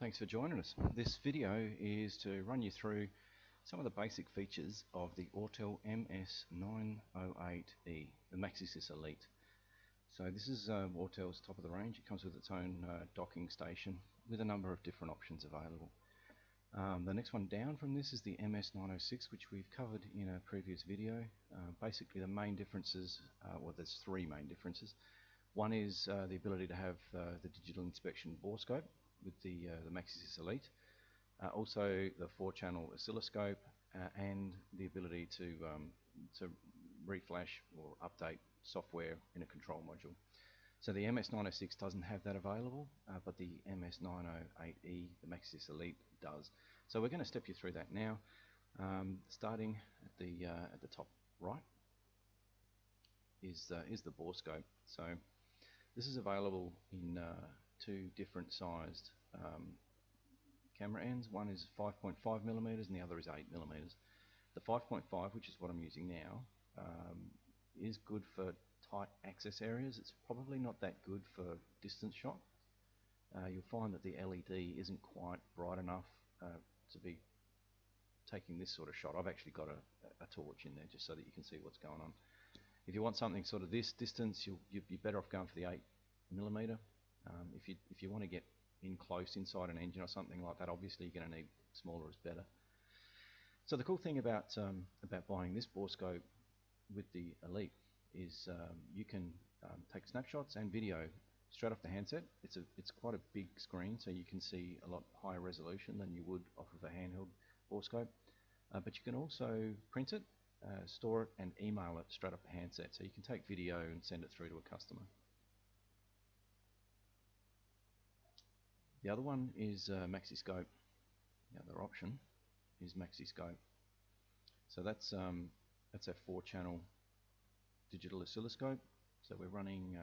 Thanks for joining us. This video is to run you through some of the basic features of the Autel MS908E, the MaxiSys Elite. So this is Autel's top of the range. It comes with its own docking station with a number of different options available. The next one down from this is the MS906, which we've covered in a previous video. Basically the main differences, well, there's three main differences. One is the ability to have the digital inspection borescope with the MaxiSys Elite, also the 4-channel oscilloscope, and the ability to reflash or update software in a control module. So the MS906 doesn't have that available, but the MS908E, the MaxiSys Elite, does. So we're going to step you through that now, starting at the top right is the borescope. So this is available in two different sized camera ends. One is 5.5 millimeters and the other is 8 millimeters. The 5.5, which is what I'm using now, is good for tight access areas. It's probably not that good for distance shot. You'll find that the LED isn't quite bright enough to be taking this sort of shot. I've actually got a torch in there just so that you can see what's going on. If you want something sort of this distance, you'd be better off going for the 8 millimeter. If you want to get in close inside an engine or something like that, obviously you're going to need smaller is better. So the cool thing about buying this borescope with the Elite is you can take snapshots and video straight off the handset. It's quite a big screen, so you can see a lot higher resolution than you would off of a handheld borescope. But you can also print it, store it, and email it straight off the handset. So you can take video and send it through to a customer. The other one is MaxiScope. The other option is MaxiScope. So that's a 4-channel digital oscilloscope. So we're running,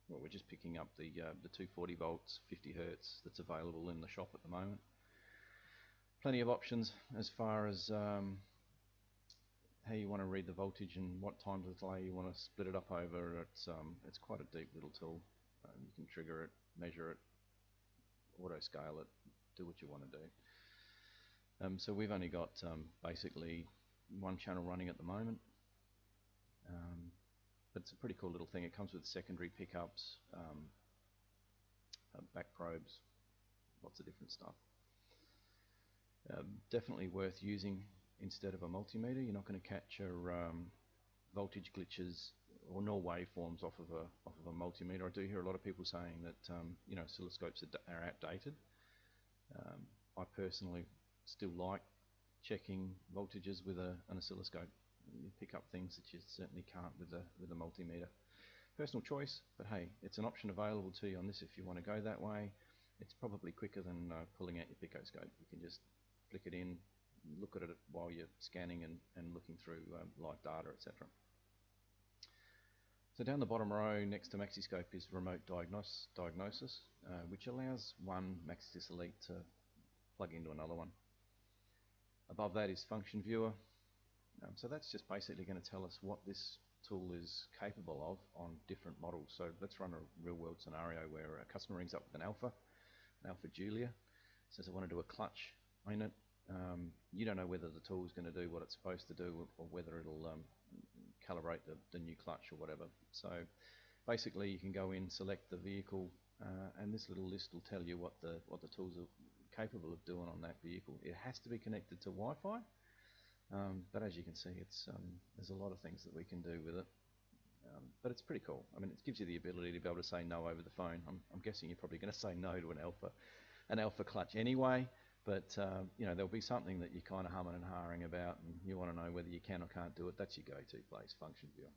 well, we're just picking up the 240 volts, 50 hertz that's available in the shop at the moment. Plenty of options as far as how you want to read the voltage and what times of delay you want to split it up over. It's quite a deep little tool. You can trigger it, measure it, auto scale it, do what you want to do. So we've only got basically one channel running at the moment, but it's a pretty cool little thing. It comes with secondary pickups, back probes, lots of different stuff. Definitely worth using instead of a multimeter. You're not going to capture voltage glitches or nor waveforms off of a multimeter. I do hear a lot of people saying that you know, oscilloscopes are outdated. I personally still like checking voltages with an oscilloscope. You pick up things that you certainly can't with a multimeter. Personal choice, but hey, it's an option available to you on this if you want to go that way. It's probably quicker than pulling out your picoscope. You can just flick it in, look at it while you're scanning and looking through live data, etc. So down the bottom row next to MaxiScope is remote diagnosis, which allows one MaxiSys Elite to plug into another one. Above that is function viewer. So that's just basically going to tell us what this tool is capable of on different models. So let's run a real world scenario where a customer rings up with an Alpha Julia, says I want to do a clutch in it. You don't know whether the tool is going to do what it's supposed to do or whether it'll calibrate the new clutch or whatever. So basically you can go in, select the vehicle, and this little list will tell you what the tools are capable of doing on that vehicle. It has to be connected to Wi-Fi, but as you can see, there's a lot of things that we can do with it. But it's pretty cool. I mean, it gives you the ability to be able to say no over the phone. I'm guessing you're probably going to say no to an Alpha clutch anyway, but you know, there'll be something that you're kind of humming and hawing about and you want to know whether you can or can't do it. That's your go-to place, function viewer.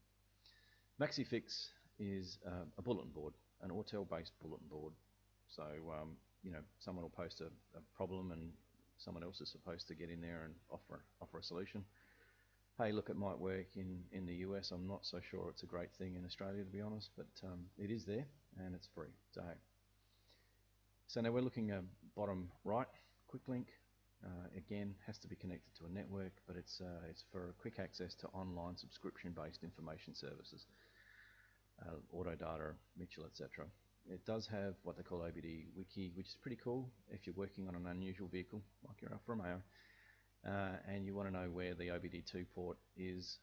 MaxiFix is a bulletin board, an Autel based bulletin board. So you know, someone will post a problem and someone else is supposed to get in there and offer a solution. Hey, look, it might work in the US. I'm not so sure it's a great thing in Australia, to be honest, but it is there and it's free. So now we're looking at bottom right, quick link. Again, has to be connected to a network, but it's for quick access to online subscription-based information services, Autodata, Mitchell, etc. It does have what they call OBD Wiki, which is pretty cool if you're working on an unusual vehicle like your Alfa Romeo, and you want to know where the OBD2 port is.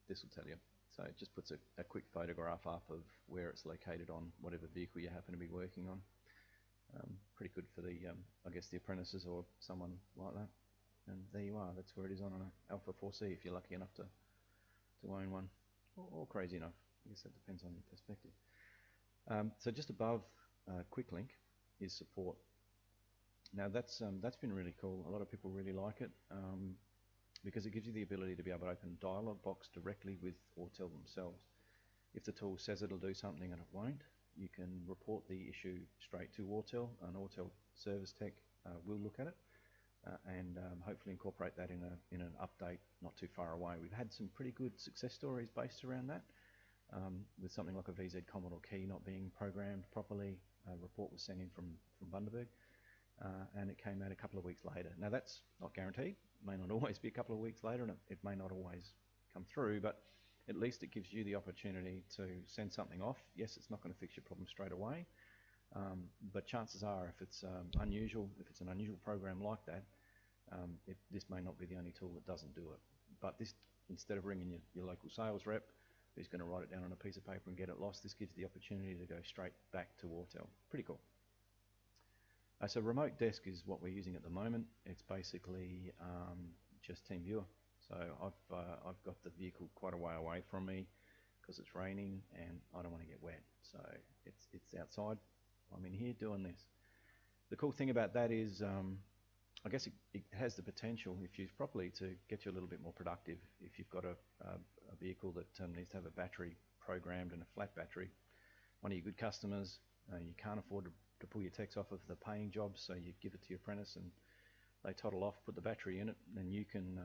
This will tell you. So it just puts a quick photograph up of where it's located on whatever vehicle you happen to be working on. Pretty good for the, I guess, the apprentices or someone like that. And there you are. That's where it is on an Alpha 4C if you're lucky enough to own one, or crazy enough. I guess that depends on your perspective. So just above Quick Link is support. Now that's been really cool. A lot of people really like it because it gives you the ability to be able to open a dialog box directly with Autel themselves. If the tool says it'll do something and it won't, you can report the issue straight to Autel. An Autel service tech will look at it and hopefully incorporate that in an update not too far away. We've had some pretty good success stories based around that. With something like a VZ Commodore key not being programmed properly, a report was sent in from Bundaberg, and it came out a couple of weeks later. Now that's not guaranteed, it may not always be a couple of weeks later, and it may not always come through, but at least it gives you the opportunity to send something off. Yes, it's not going to fix your problem straight away, but chances are if it's unusual, if it's an unusual program like that, this may not be the only tool that doesn't do it. But this, instead of ringing your local sales rep, who's going to write it down on a piece of paper and get it lost, this gives the opportunity to go straight back to Autel. Pretty cool. So remote desk is what we're using at the moment. It's basically just TeamViewer. So I've got the vehicle quite a way away from me because it's raining and I don't want to get wet. So it's outside. I'm in here doing this. The cool thing about that is I guess it has the potential, if used properly, to get you a little bit more productive. If you've got a vehicle that needs to have a battery programmed and a flat battery, one of your good customers, you can't afford to pull your techs off of the paying jobs, so you give it to your apprentice and they toddle off, put the battery in it, and you can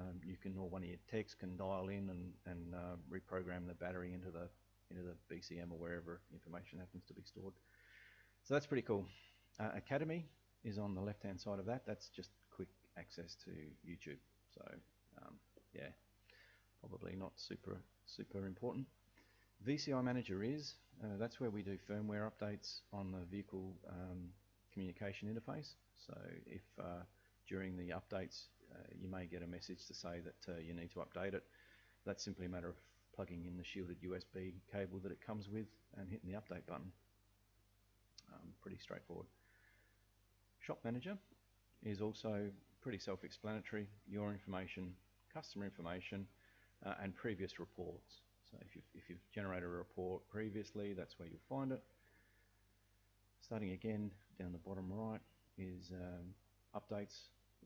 or one of your techs can dial in and reprogram the battery into the BCM or wherever information happens to be stored. So that's pretty cool. Academy is on the left hand side of that. That's just quick access to YouTube. So yeah, probably not super important. VCI Manager is, that's where we do firmware updates on the vehicle communication interface. So if during the updates you may get a message to say that you need to update it, that's simply a matter of plugging in the shielded USB cable that it comes with and hitting the update button. Pretty straightforward. Shop Manager is also pretty self-explanatory. Your information, customer information, and previous reports. So if you've generated a report previously, that's where you'll find it. Starting again down the bottom right is updates.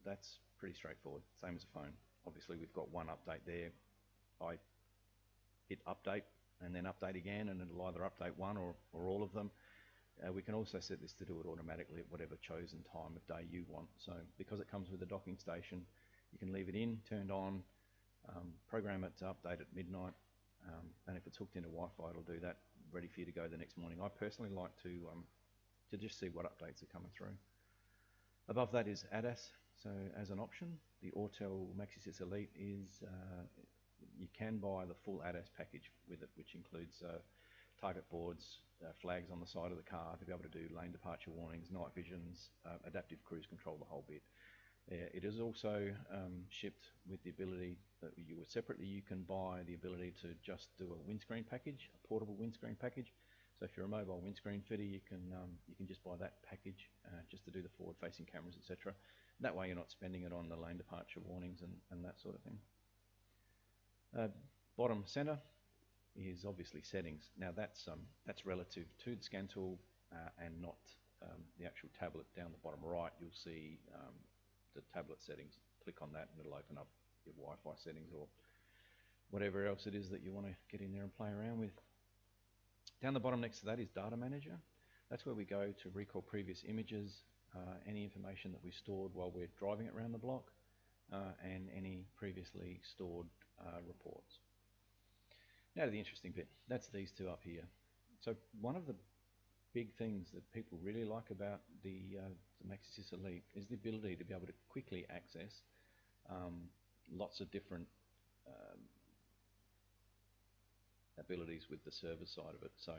That's pretty straightforward, same as a phone. Obviously we've got one update there. I hit update and then update again, and it'll either update one or all of them. We can also set this to do it automatically at whatever chosen time of day you want. So because it comes with a docking station, you can leave it in, turned on, program it to update at midnight, and if it's hooked into Wi-Fi, it'll do that, ready for you to go the next morning. I personally like to just see what updates are coming through. Above that is ADAS. So as an option, the Autel MaxiSys Elite is, you can buy the full ADAS package with it, which includes target boards, flags on the side of the car to be able to do lane departure warnings, night visions, adaptive cruise control, the whole bit. It is also shipped with the ability that separately you can buy the ability to just do a windscreen package, a portable windscreen package. So if you're a mobile windscreen fitter, you can just buy that package just to do the forward-facing cameras, etc. That way you're not spending it on the lane departure warnings and that sort of thing. Bottom center is obviously settings. Now that's relative to the scan tool and not the actual tablet. Down the bottom right you'll see the tablet settings. Click on that and it'll open up your Wi-Fi settings or whatever else it is that you want to get in there and play around with. Down the bottom next to that is Data Manager. That's where we go to recall previous images, any information that we stored while we're driving it around the block, and any previously stored reports. Now to the interesting bit, that's these two up here. So one of the big things that people really like about the MaxiSys Elite is the ability to be able to quickly access lots of different abilities with the server side of it. So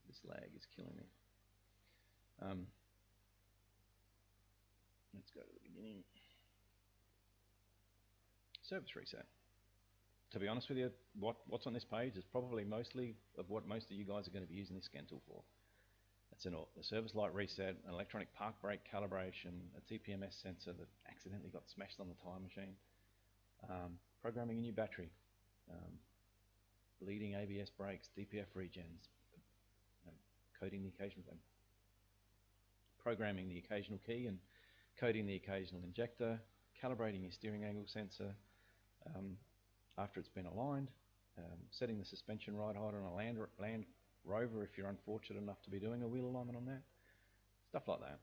this lag is killing me. Let's go to the beginning. Service reset. To be honest with you, what's on this page is probably mostly of what most of you guys are going to be using this scan tool for. It's a service light reset, an electronic park brake calibration, a TPMS sensor that accidentally got smashed on the tire machine, programming a new battery, bleeding ABS brakes, DPF regens, coding the occasional programming the occasional key and coding the occasional injector, calibrating your steering angle sensor after it's been aligned, setting the suspension ride height on a Land Rover if you're unfortunate enough to be doing a wheel alignment on that, stuff like that.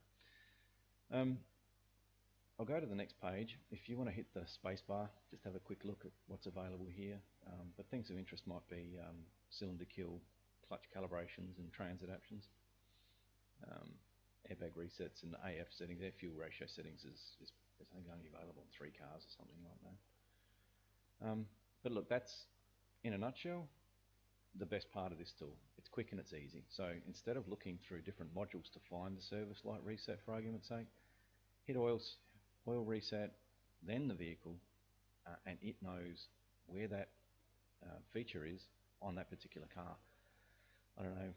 I'll go to the next page. If you want to hit the spacebar, just have a quick look at what's available here. But things of interest might be cylinder kill, clutch calibrations and trans adaptions, airbag resets and AF settings. Air fuel ratio settings is I think only available in 3 cars or something like that. But look, that's in a nutshell the best part of this tool. It's quick and it's easy. So instead of looking through different modules to find the service light reset, for argument's sake, hit oil reset, then the vehicle, and it knows where that feature is on that particular car. I don't know,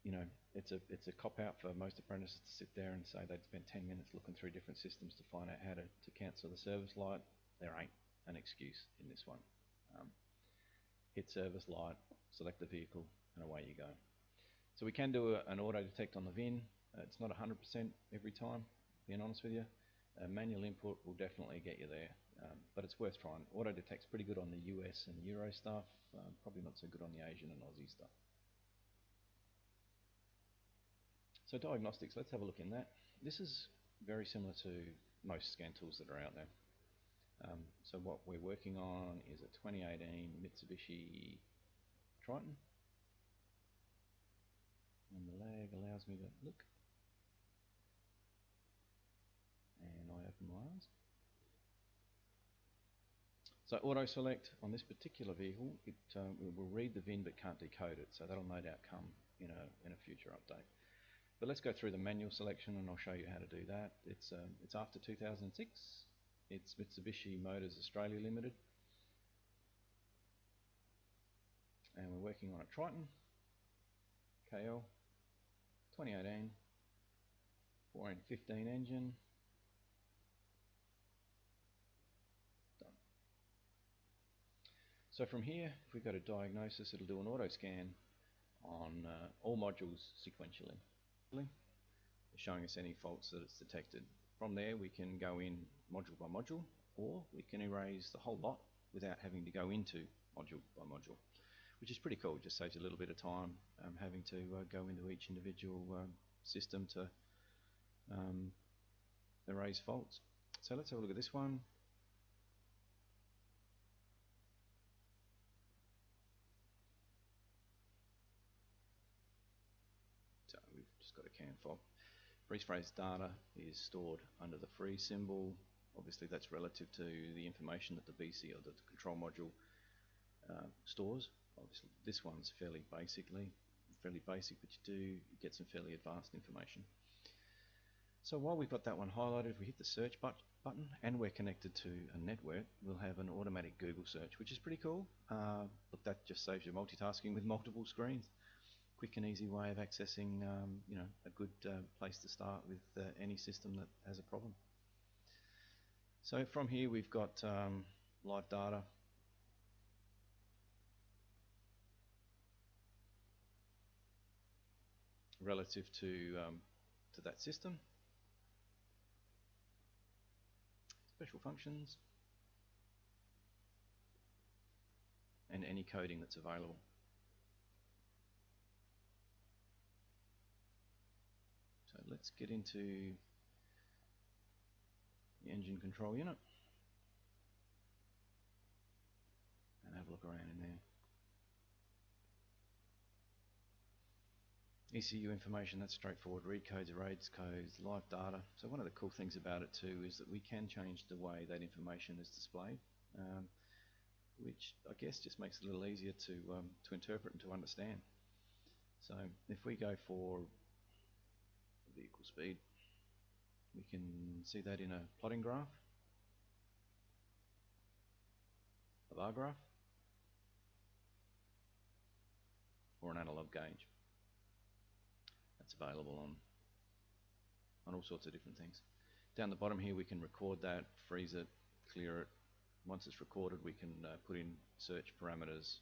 you know, it's a cop out for most apprentices to sit there and say they'd spend 10 minutes looking through different systems to find out how to cancel the service light. There ain't an excuse in this one. Hit service light, select the vehicle, and away you go. So we can do an auto detect on the VIN. It's not 100% every time, being honest with you. Manual input will definitely get you there, but it's worth trying. Auto detect's pretty good on the US and Euro stuff, probably not so good on the Asian and Aussie stuff. So diagnostics, let's have a look in that. This is very similar to most scan tools that are out there. So what we're working on is a 2018 Mitsubishi Triton. And the lag allows me to look. And I open my eyes. So auto select on this particular vehicle, it will read the VIN but can't decode it. So that'll no doubt come in a future update. But let's go through the manual selection and I'll show you how to do that. It's after 2006. It's Mitsubishi Motors Australia Limited. And we're working on a Triton KL 2018 415 engine. Done. So from here, if we go to diagnosis, it'll do an auto scan on all modules sequentially, showing us any faults that it's detected. From there, we can go in module by module, or we can erase the whole lot without having to go into module by module, which is pretty cool. It just saves a little bit of time having to go into each individual system to erase faults. So let's have a look at this one. So we've just got a CAN fault. Freeze phrase data is stored under the freeze symbol. Obviously that's relative to the information that the BC or the control module stores. Obviously this one's fairly basic, but you do get some fairly advanced information. So while we've got that one highlighted, if we hit the search button and we're connected to a network, we'll have an automatic Google search, which is pretty cool. But that just saves you multitasking with multiple screens. Quick and easy way of accessing, you know, a good place to start with any system that has a problem. So from here we've got live data. Relative to that system. Special functions. And any coding that's available. So let's get into the engine control unit and have a look around in there. ECU information, that's straightforward. Read codes, erase codes, live data. So one of the cool things about it too is that we can change the way that information is displayed, which I guess just makes it a little easier to interpret and to understand. So if we go for the vehicle speed. We can see that in a plotting graph, a bar graph, or an analog gauge. That's available on all sorts of different things. Down the bottom here we can record that, freeze it, clear it. Once it's recorded we can put in search parameters,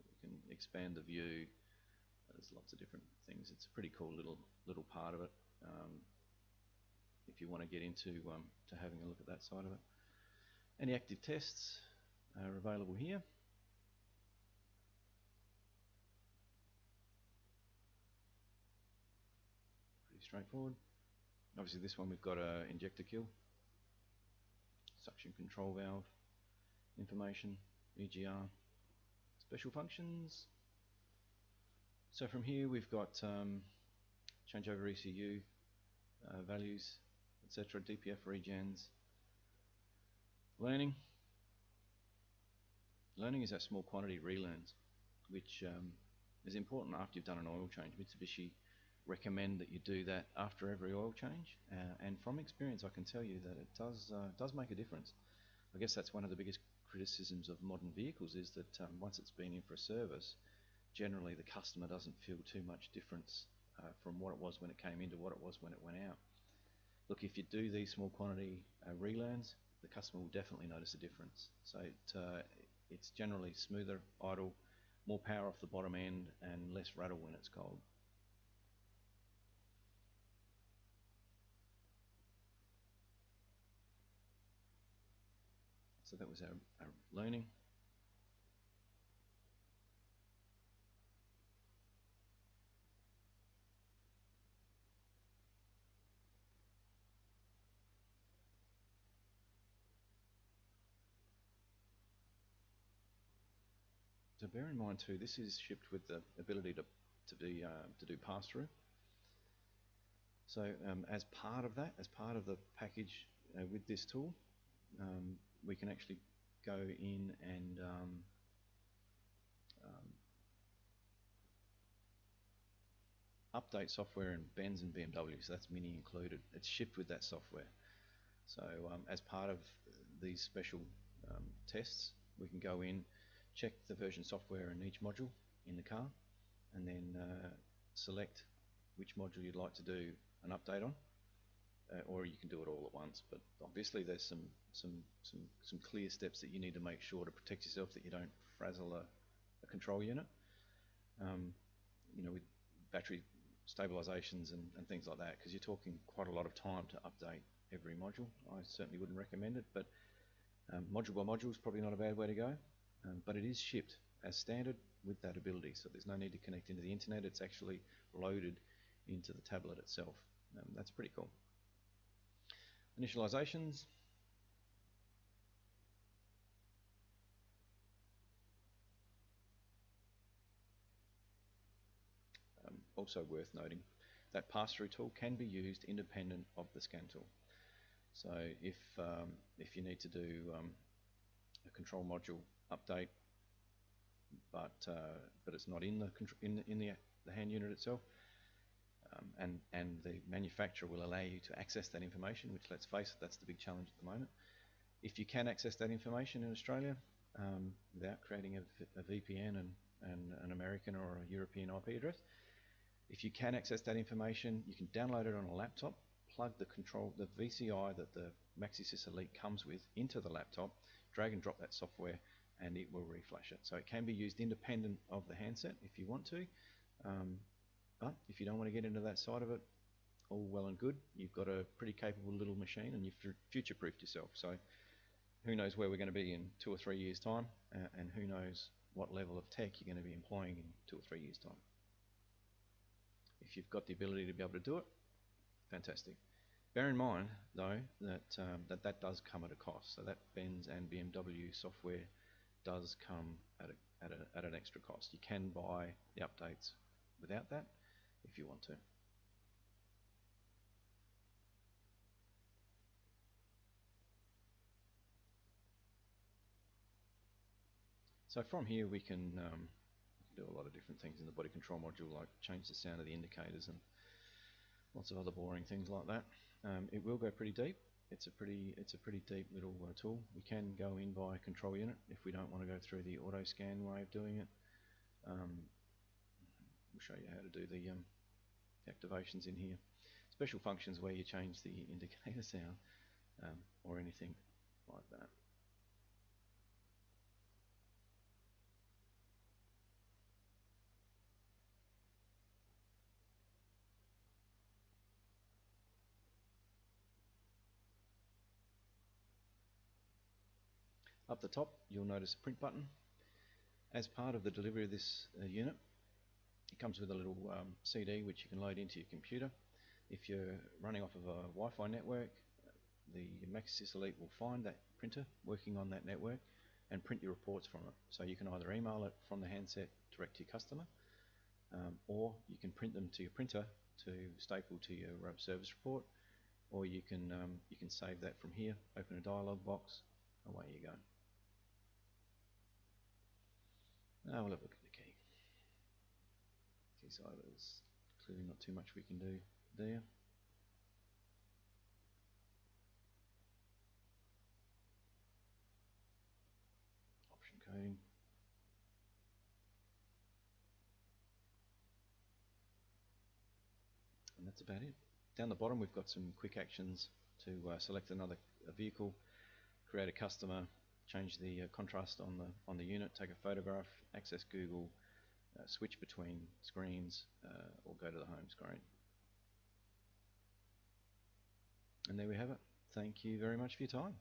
we can expand the view. There's lots of different things. It's a pretty cool little part of it. If you want to get into to having a look at that side of it. Any active tests are available here. Pretty straightforward. Obviously this one we've got a injector kill, suction control valve information, EGR, special functions. So from here we've got changeover ECU values, etc., DPF regens. Learning is that small quantity relearns, which is important after you've done an oil change. Mitsubishi recommend that you do that after every oil change, and from experience I can tell you that it does make a difference. I guess that's one of the biggest criticisms of modern vehicles, is that once it's been in for a service, generally the customer doesn't feel too much difference from what it was when it came in to what it was when it went out. Look, if you do these small quantity relearns, the customer will definitely notice a difference. So it's generally smoother idle, more power off the bottom end, and less rattle when it's cold. So that was our learning. So bear in mind too, this is shipped with the ability to do pass-through. So as part of that, as part of the package with this tool, we can actually go in and update software in Benz and BMW. So that's Mini included. It's shipped with that software. So as part of these special tests, we can go in, check the version software in each module in the car, and then select which module you'd like to do an update on, or you can do it all at once. But obviously there's some clear steps that you need to make sure to protect yourself, that you don't frazzle a control unit. You know, with battery stabilizations and things like that, because you're talking quite a lot of time to update every module. I certainly wouldn't recommend it, but module by module is probably not a bad way to go. But it is shipped as standard with that ability, so there's no need to connect into the internet. It's actually loaded into the tablet itself. That's pretty cool. Initializations. Also worth noting, that pass-through tool can be used independent of the scan tool. So if you need to do a control module update, but it's not in the hand unit itself, and the manufacturer will allow you to access that information, which, let's face it, that's the big challenge at the moment. If you can access that information in Australia without creating a VPN and an American or a European IP address, if you can access that information, you can download it on a laptop, plug the VCI that the MaxiSys Elite comes with into the laptop, drag and drop that software, and it will reflash it. So it can be used independent of the handset if you want to, but if you don't want to get into that side of it, all well and good. You've got a pretty capable little machine, and you've future-proofed yourself. So who knows where we're going to be in 2 or 3 years' time, and who knows what level of tech you're going to be employing in 2 or 3 years' time. If you've got the ability to be able to do it, fantastic. Bear in mind, though, that that does come at a cost. So that Benz and BMW software does come at an extra cost. You can buy the updates without that if you want to. So from here we can do a lot of different things in the body control module, like change the sound of the indicators and lots of other boring things like that. It will go pretty deep. It's a pretty deep little tool. We can go in by control unit if we don't want to go through the auto scan way of doing it. We'll show you how to do the activations in here. Special functions where you change the indicator sound or anything like that. Up the top, you'll notice a print button. As part of the delivery of this unit, it comes with a little CD which you can load into your computer. If you're running off of a Wi-Fi network, the MaxiSys Elite will find that printer working on that network and print your reports from it. So you can either email it from the handset direct to your customer, or you can print them to your printer to staple to your service report, or you can save that from here, open a dialog box, away you go. Now we'll have a look at the key. Key side, there's clearly not too much we can do there. Option coding. And that's about it. Down the bottom we've got some quick actions to select another vehicle, create a customer, change the contrast on the unit, take a photograph, access Google, switch between screens, or go to the home screen. And there we have it. Thank you very much for your time.